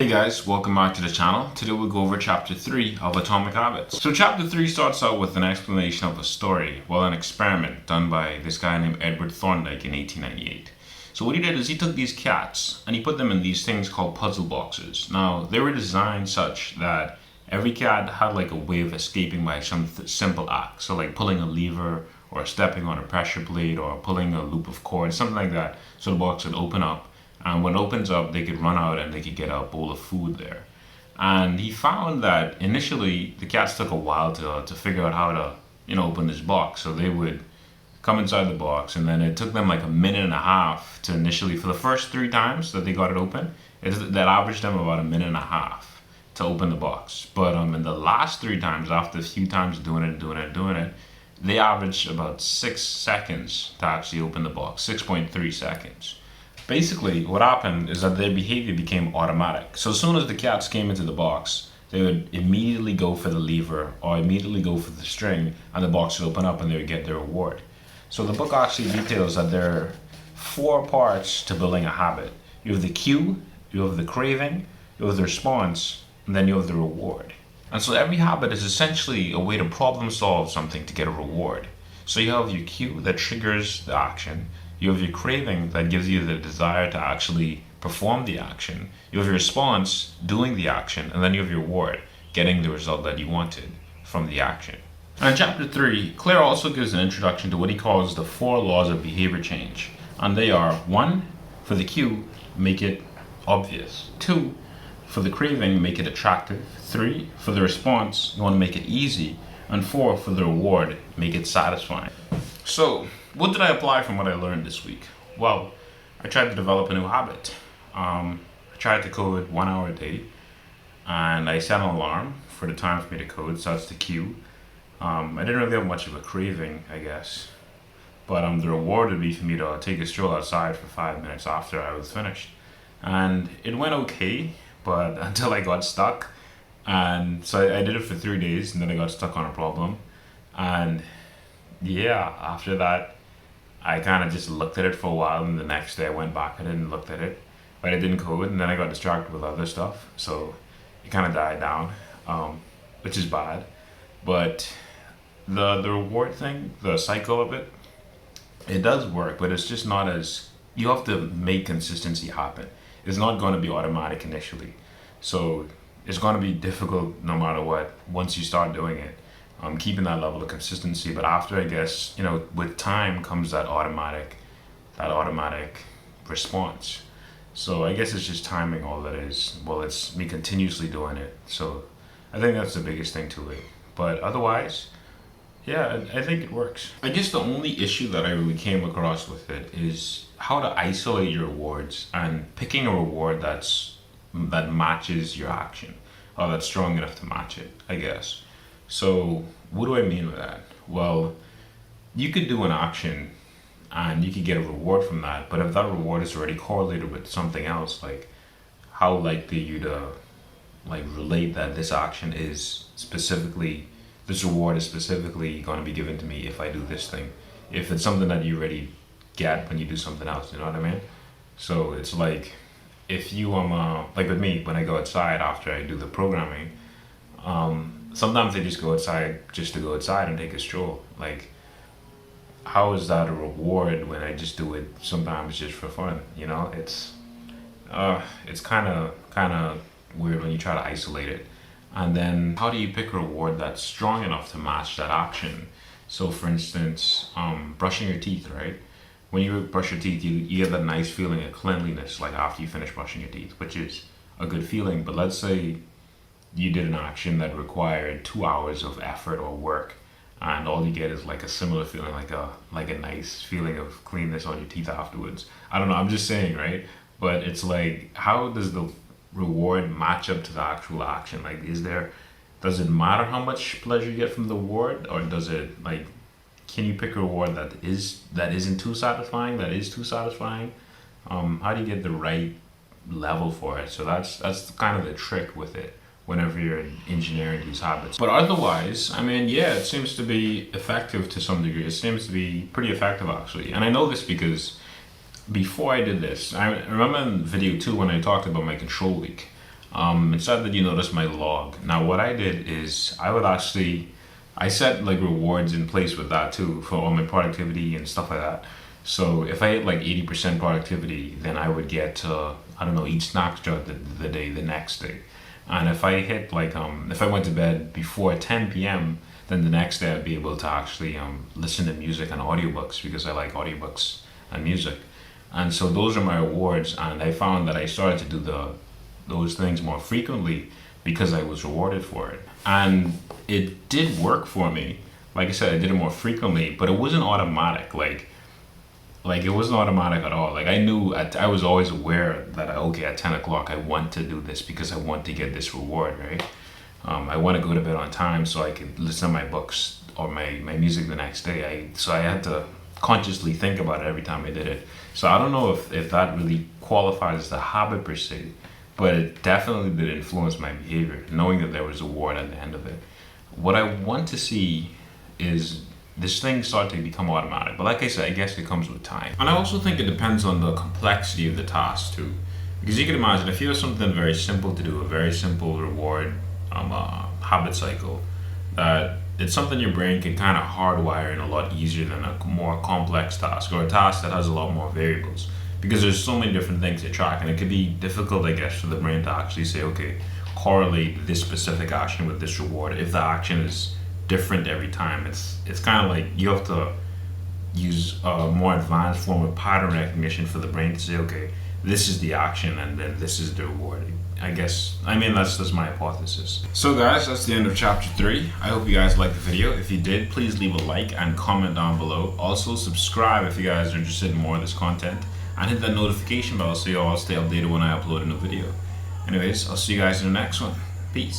guys, welcome back to the channel. Today we'll go over chapter 3 of Atomic Habits. So chapter 3 starts out with an explanation of a story, an experiment done by this guy named Edward Thorndike in 1898. So what he did is he took these cats and he put them in these things called puzzle boxes. Now they were designed such that every cat had like a way of escaping by some simple act. So like pulling a lever or stepping on a pressure plate or pulling a loop of cord, something like that. So the box would open up. And when it opens up, they could run out and they could get a bowl of food there. And he found that initially the cats took a while to figure out how to, open this box. So they would come inside the box, and then it took them like a minute and a half to initially, for the first 3 times that they got it open, that averaged them about a minute and a half to open the box. But in the last 3 times, after a few times doing it, they averaged about 6 seconds to actually open the box, 6.3 seconds. Basically, what happened is that their behavior became automatic. So as soon as the cats came into the box, they would immediately go for the lever or immediately go for the string, and the box would open up and they would get their reward. So the book actually details that there are 4 parts to building a habit. You have the cue, you have the craving, you have the response, and then you have the reward. And so every habit is essentially a way to problem solve something to get a reward. So you have your cue that triggers the action. You have your craving that gives you the desire to actually perform the action. You have your response, doing the action, and then you have your reward, getting the result that you wanted from the action. And in chapter 3, Claire also gives an introduction to what he calls the 4 laws of behavior change. And they are 1, for the cue, make it obvious. 2, for the craving, make it attractive. 3, for the response, you want to make it easy. And 4, for the reward, make it satisfying. So, what did I apply from what I learned this week? Well, I tried to develop a new habit. I tried to code 1 hour a day, and I set an alarm for the time for me to code, so that's the cue. I didn't really have much of a craving, I guess, but the reward would be for me to take a stroll outside for 5 minutes after I was finished. And it went okay, but until I got stuck. And so I did it for 3 days, and then I got stuck on a problem. And yeah, after that, I kind of just looked at it for a while, and the next day I went back and didn't look at it, but I didn't code, and then I got distracted with other stuff, so it kind of died down, which is bad. But the reward thing, the cycle of it, it does work, but it's just not as, you have to make consistency happen. It's not going to be automatic initially, so it's going to be difficult no matter what once you start doing it. Keeping that level of consistency, but after, I guess, with time comes that automatic response. So I guess it's just timing all that is. Well, it's me continuously doing it. So I think that's the biggest thing to it. But otherwise, yeah, I think it works. I guess the only issue that I really came across with it is how to isolate your rewards and picking a reward that matches your action, or that's strong enough to match it, I guess. So what do I mean by that? Well, you could do an action and you could get a reward from that, but if that reward is already correlated with something else, like how likely you to relate that this reward is specifically going to be given to me if I do this thing, if it's something that you already get when you do something else, you know what I mean? So it's like, if you like with me, when I go outside after I do the programming, sometimes I just go outside just to go outside and take a stroll. Like, how is that a reward when I just do it sometimes just for fun? It's kind of weird when you try to isolate it. And then how do you pick a reward that's strong enough to match that action? So for instance, brushing your teeth, right? When you brush your teeth, you get that nice feeling of cleanliness, like after you finish brushing your teeth, which is a good feeling. But let's say you did an action that required 2 hours of effort or work, and all you get is like a similar feeling, like a nice feeling of cleanness on your teeth afterwards. I don't know, I'm just saying, right? But it's like, how does the reward match up to the actual action? Like, does it matter how much pleasure you get from the reward, or does it, can you pick a reward that isn't too satisfying, that is too satisfying? How do you get the right level for it? So that's kind of the trick with it whenever you're engineering these habits. But otherwise, it seems to be effective to some degree. It seems to be pretty effective, actually. And I know this because before I did this, I remember in video 2 when I talked about my control week, It said that you notice my log. Now what I did is I set like rewards in place with that too for all my productivity and stuff like that. So if I hit like 80% productivity, then I would get I don't know, eat snacks throughout the next day. And if I hit like if I went to bed before 10 p.m., then the next day I'd be able to actually listen to music and audiobooks because I like audiobooks and music. And so those are my rewards, and I found that I started to do those things more frequently because I was rewarded for it. And it did work for me. Like I said, I did it more frequently, but it wasn't automatic. Like it wasn't automatic at all. Like I was always aware that okay, at 10 o'clock I want to do this because I want to get this reward, right? I want to go to bed on time so I could listen to my books or my music the next day. So I had to consciously think about it every time I did it. So I don't know if that really qualifies as a habit per se, but it definitely did influence my behavior, knowing that there was a reward at the end of it. What I want to see is this thing start to become automatic. But like I said, I guess it comes with time. And I also think it depends on the complexity of the task too. Because you can imagine if you have something very simple to do, a very simple reward habit cycle, that it's something your brain can kind of hardwire in a lot easier than a more complex task or a task that has a lot more variables. Because there's so many different things to track, and it could be difficult, I guess, for the brain to actually say, okay, correlate this specific action with this reward if the action is different every time. It's kind of like you have to use a more advanced form of pattern recognition for the brain to say, okay, this is the action and then this is the reward. That's my hypothesis. So guys, that's the end of chapter 3. I hope you guys liked the video. If you did, please leave a like and comment down below. Also subscribe if you guys are interested in more of this content, and hit that notification bell so you all stay updated when I upload a new video. Anyways, I'll see you guys in the next one. Peace.